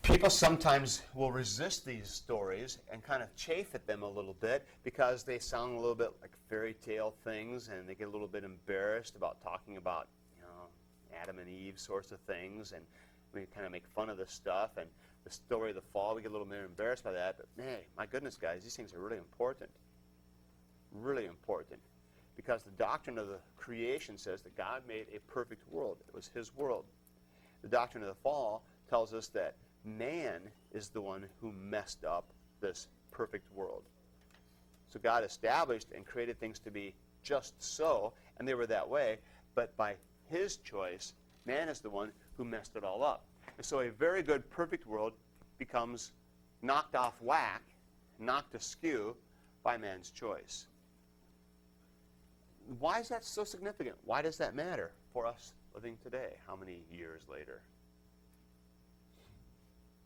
People sometimes will resist these stories and kind of chafe at them a little bit because they sound a little bit like fairy tale things, and they get a little bit embarrassed about talking about, Adam and Eve sorts of things, and we kind of make fun of this stuff. And the story of the fall, we get a little bit embarrassed by that. But man, my goodness, guys, these things are really important. Really important. Because the doctrine of the creation says that God made a perfect world. It was his world. The doctrine of the fall tells us that man is the one who messed up this perfect world. So God established and created things to be just so, and they were that way, but by his choice, man is the one who messed it all up. And so a very good, perfect world becomes knocked off whack, knocked askew by man's choice. Why is that so significant? Why does that matter for us living today? How many years later?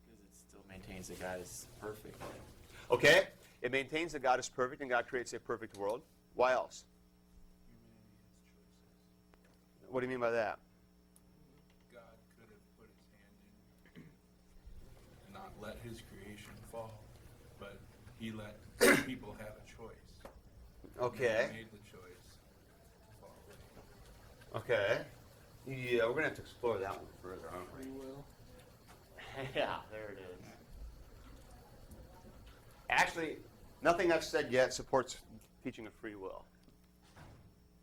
Because it still maintains that God is perfect. Okay, it maintains that God is perfect and God creates a perfect world. Why else? What do you mean by that? God could have put his hand in and not let his creation fall, but he let people have a choice. Okay. He made the choice to fall away. Okay. Yeah, we're going to have to explore that one further, aren't we? Free will. Yeah, there it is. Actually, nothing I've said yet supports teaching of free will.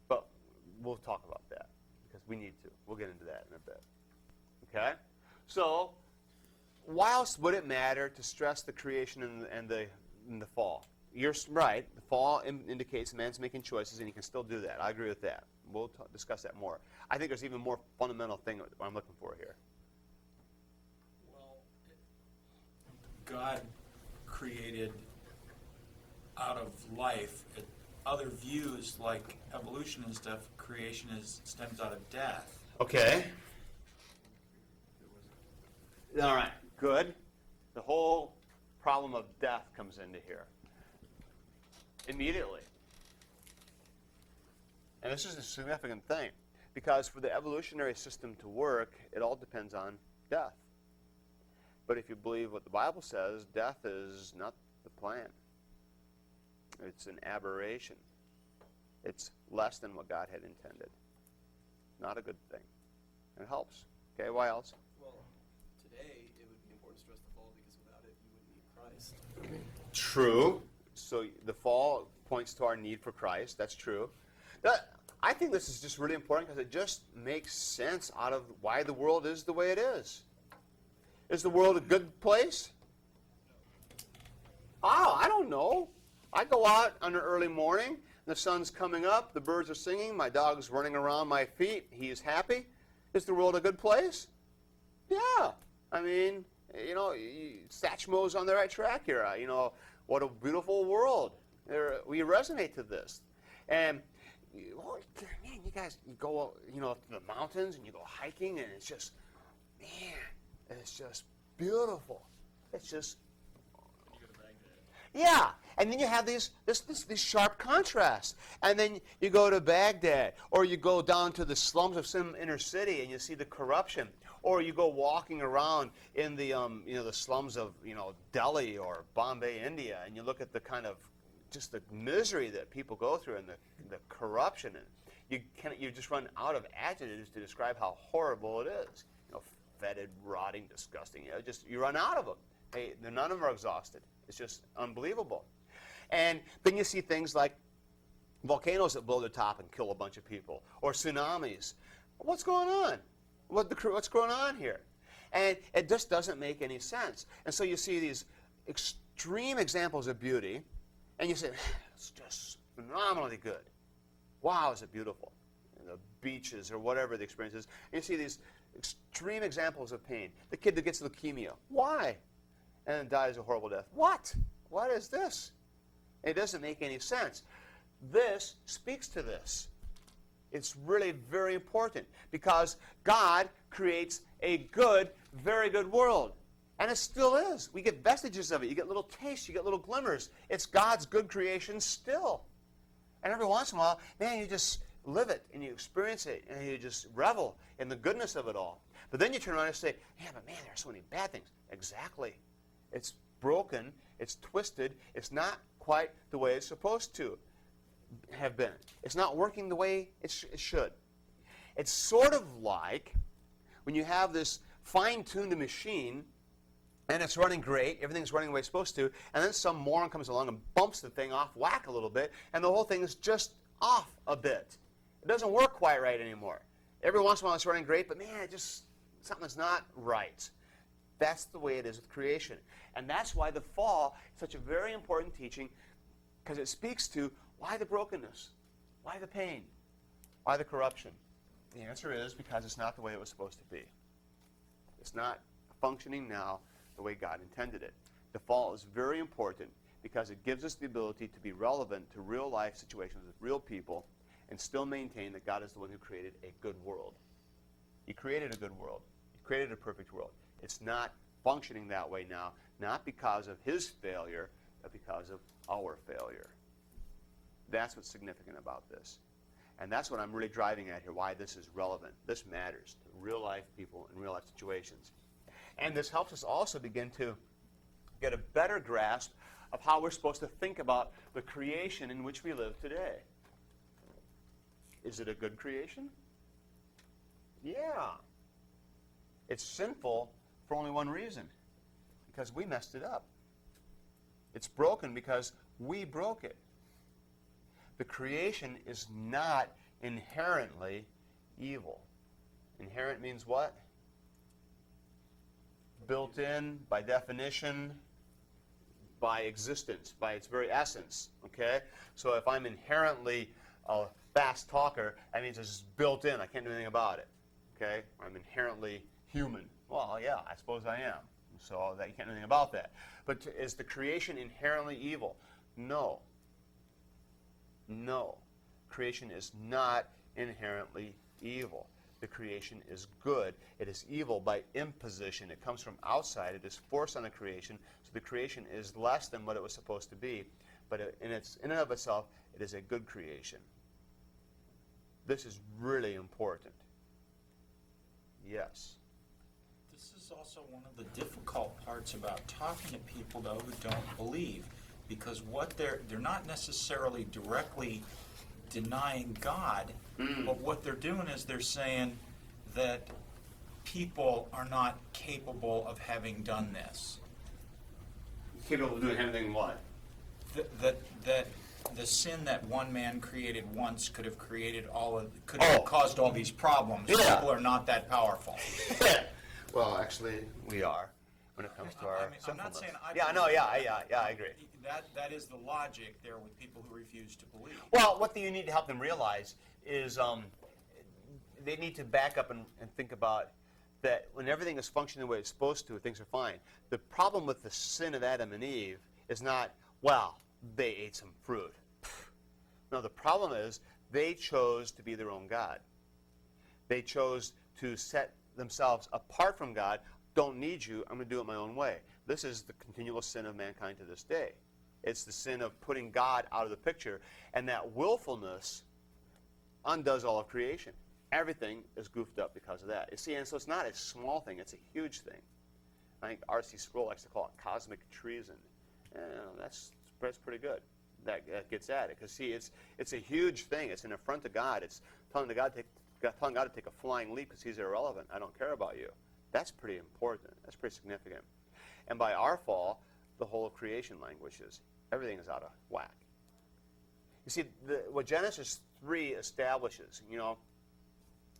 But we'll talk about that because we need to. We'll get into that in a bit. Okay? So, why else would it matter to stress the creation and the fall? You're right. The fall indicates man's making choices, and he can still do that. I agree with that. We'll discuss that more. I think there's even more fundamental thing I'm looking for here. Well, God created out of life. Other views like evolution and stuff, creation stems out of death. Okay. All right. Good. The whole problem of death comes into here. Immediately. And this is a significant thing, because for the evolutionary system to work, it all depends on death. But if you believe what the Bible says, death is not the plan. It's an aberration. It's less than what God had intended. Not a good thing. It helps. Okay, why else? Well, today it would be important to stress the fall because without it you wouldn't need Christ. True. So the fall points to our need for Christ. That's true. I think this is just really important because it just makes sense out of why the world is the way it is. Is the world a good place? Oh, I don't know. I go out on an early morning, the sun's coming up, the birds are singing, my dog's running around my feet, he's happy. Is the world a good place? Yeah. I mean, Satchmo's on the right track here. What a beautiful world. We resonate to this. And, man, you guys, you go, to the mountains and you go hiking and it's just, man, it's just beautiful. It's just, yeah. And then you have these sharp contrasts. And then you go to Baghdad, or you go down to the slums of some inner city and you see the corruption. Or you go walking around in the the slums of Delhi or Bombay, India, and you look at the kind of just the misery that people go through and the corruption, and you just run out of adjectives to describe how horrible it is. Fetid, rotting, disgusting. You run out of them. None of them are exhausted. It's just unbelievable. And then you see things like volcanoes that blow the top and kill a bunch of people, or tsunamis. What's going on? What's going on here? And it just doesn't make any sense. And so you see these extreme examples of beauty, and you say, it's just phenomenally good. Wow, is it beautiful? The beaches or whatever the experience is. And you see these extreme examples of pain. The kid that gets leukemia. Why? And then dies a horrible death. What? What is this? It doesn't make any sense. This speaks to this. It's really very important because God creates a good, very good world. And it still is. We get vestiges of it. You get little tastes. You get little glimmers. It's God's good creation still. And every once in a while, man, you just live it, and you experience it, and you just revel in the goodness of it all. But then you turn around and say, yeah, but man, there are so many bad things. Exactly. It's broken, it's twisted, it's not quite the way it's supposed to have been. It's not working the way it should. It's sort of like when you have this fine-tuned machine, and it's running great, everything's running the way it's supposed to, and then some moron comes along and bumps the thing off whack a little bit, and the whole thing is just off a bit. It doesn't work quite right anymore. Every once in a while it's running great, but man, something's not right. That's the way it is with creation. And that's why the fall is such a very important teaching, because it speaks to why the brokenness, why the pain, why the corruption. The answer is because it's not the way it was supposed to be. It's not functioning now the way God intended it. The fall is very important because it gives us the ability to be relevant to real life situations with real people and still maintain that God is the one who created a good world. He created a good world. He created a perfect world. It's not functioning that way now, not because of his failure, but because of our failure. That's what's significant about this. And that's what I'm really driving at here, why this is relevant. This matters to real life people in real life situations. And this helps us also begin to get a better grasp of how we're supposed to think about the creation in which we live today. Is it a good creation? Yeah. It's sinful for only one reason, because we messed it up. It's broken because we broke it. The creation is not inherently evil. Inherent means what? Built in, by definition, by existence, by its very essence. Okay? So if I'm inherently a fast talker, that means it's just built in. I can't do anything about it. Okay? I'm inherently human. Well, yeah, I suppose I am. So that you can't do anything about that. But is the creation inherently evil? No. No. Creation is not inherently evil. The creation is good. It is evil by imposition. It comes from outside. It is forced on the creation. So the creation is less than what it was supposed to be. But in and of itself, it is a good creation. This is really important. Yes. This is also one of the difficult parts about talking to people, though, who don't believe, because what they're not necessarily directly denying God, but what they're doing is they're saying that people are not capable of having done this. Capable of doing anything what? That the sin that one man created once could have created could have caused all these problems. Yeah. People are not that powerful. Well, actually, we are when it comes to our I'm not sinfulness. saying I Yeah, no, yeah, I agree. That is the logic there with people who refuse to believe. Well, what you need to help them realize is they need to back up and think about that when everything is functioning the way it's supposed to, things are fine. The problem with the sin of Adam and Eve is not, well, they ate some fruit. No, the problem is they chose to be their own God. They chose to set themselves apart from God. Don't need you. I'm going to do it my own way. This is the continual sin of mankind to this day. It's the sin of putting God out of the picture. And that willfulness undoes all of creation. Everything is goofed up because of that. You see, and so it's not a small thing. It's a huge thing. I think R.C. Sproul likes to call it cosmic treason. That's pretty good. That gets at it. Because, see, it's a huge thing. It's an affront to God. It's telling God to take a flying leap because he's irrelevant. I don't care about you. That's pretty important. That's pretty significant. And by our fall, the whole of creation languishes. Everything is out of whack. You see, what Genesis 3 establishes,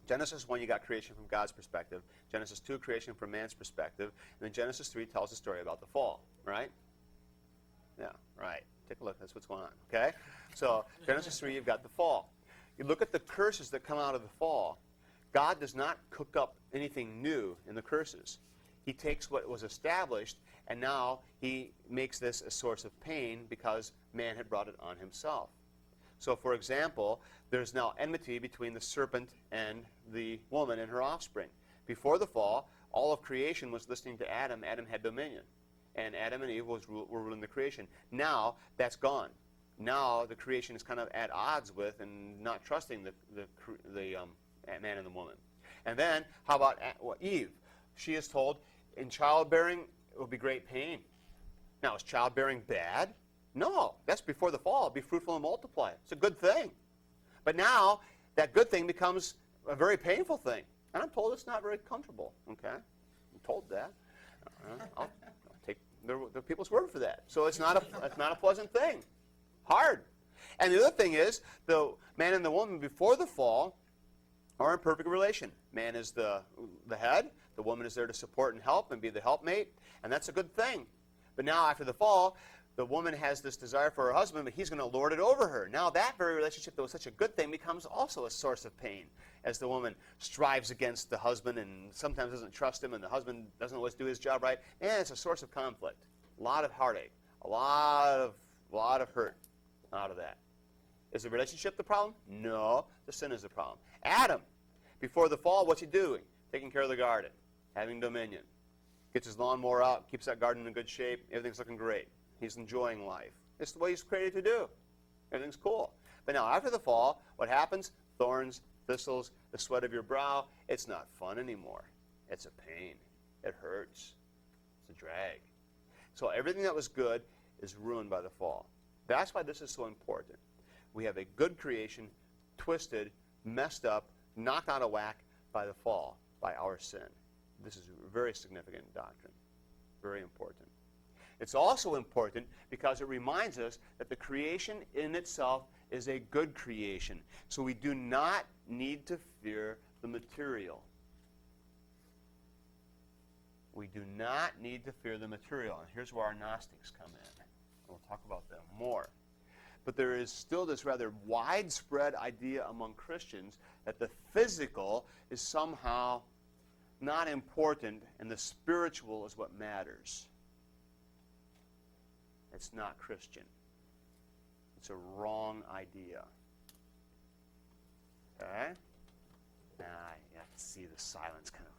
Genesis 1, you got creation from God's perspective. Genesis 2, creation from man's perspective. And then Genesis 3 tells a story about the fall, right? Yeah, right. Take a look. That's what's going on, okay? So Genesis 3, you've got the fall. You look at the curses that come out of the fall. God does not cook up anything new in the curses. He takes what was established, and now he makes this a source of pain because man had brought it on himself. So, for example, there's now enmity between the serpent and the woman and her offspring. Before the fall, all of creation was listening to Adam. Adam had dominion. And Adam and Eve were ruling the creation. Now, that's gone. now the creation is kind of at odds with and not trusting the man and the woman. And then, how about Eve? She is told, in childbearing, it will be great pain. Now, is childbearing bad? No. That's before the fall. Be fruitful and multiply. It's a good thing. But now, that good thing becomes a very painful thing. And I'm told it's not very comfortable. Okay? I'm told that. I'll take the people's word for that. So it's not a pleasant thing. Hard. And the other thing is, the man and the woman before the fall are in perfect relation. Man is the head. The woman is there to support and help and be the helpmate. And that's a good thing. But now after the fall, the woman has this desire for her husband, but he's going to lord it over her. Now that very relationship that was such a good thing becomes also a source of pain as the woman strives against the husband and sometimes doesn't trust him and the husband doesn't always do his job right. And it's a source of conflict. A lot of heartache. A lot of hurt out of that. Is the relationship the problem? No. The sin is the problem. Adam, before the fall, what's he doing? Taking care of the garden. Having dominion. Gets his lawnmower out, keeps that garden in good shape. Everything's looking great. He's enjoying life. It's the way he's created to do. Everything's cool. But now, after the fall, what happens? Thorns, thistles, the sweat of your brow. It's not fun anymore. It's a pain. It hurts. It's a drag. So everything that was good is ruined by the fall. That's why this is so important. We have a good creation, twisted, messed up, knocked out of whack by the fall, by our sin. This is a very significant doctrine. Very important. It's also important because it reminds us that the creation in itself is a good creation. So we do not need to fear the material. We do not need to fear the material. And here's where our Gnostics come in. We'll talk about them more. But there is still this rather widespread idea among Christians that the physical is somehow not important and the spiritual is what matters. It's not Christian. It's a wrong idea. Okay? Now, you have to see the silence kind of.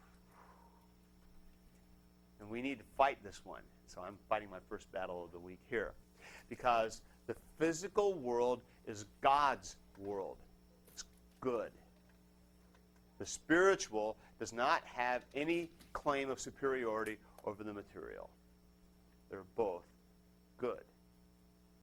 And we need to fight this one. So I'm fighting my first battle of the week here. Because the physical world is God's world. It's good. The spiritual does not have any claim of superiority over the material. They're both good.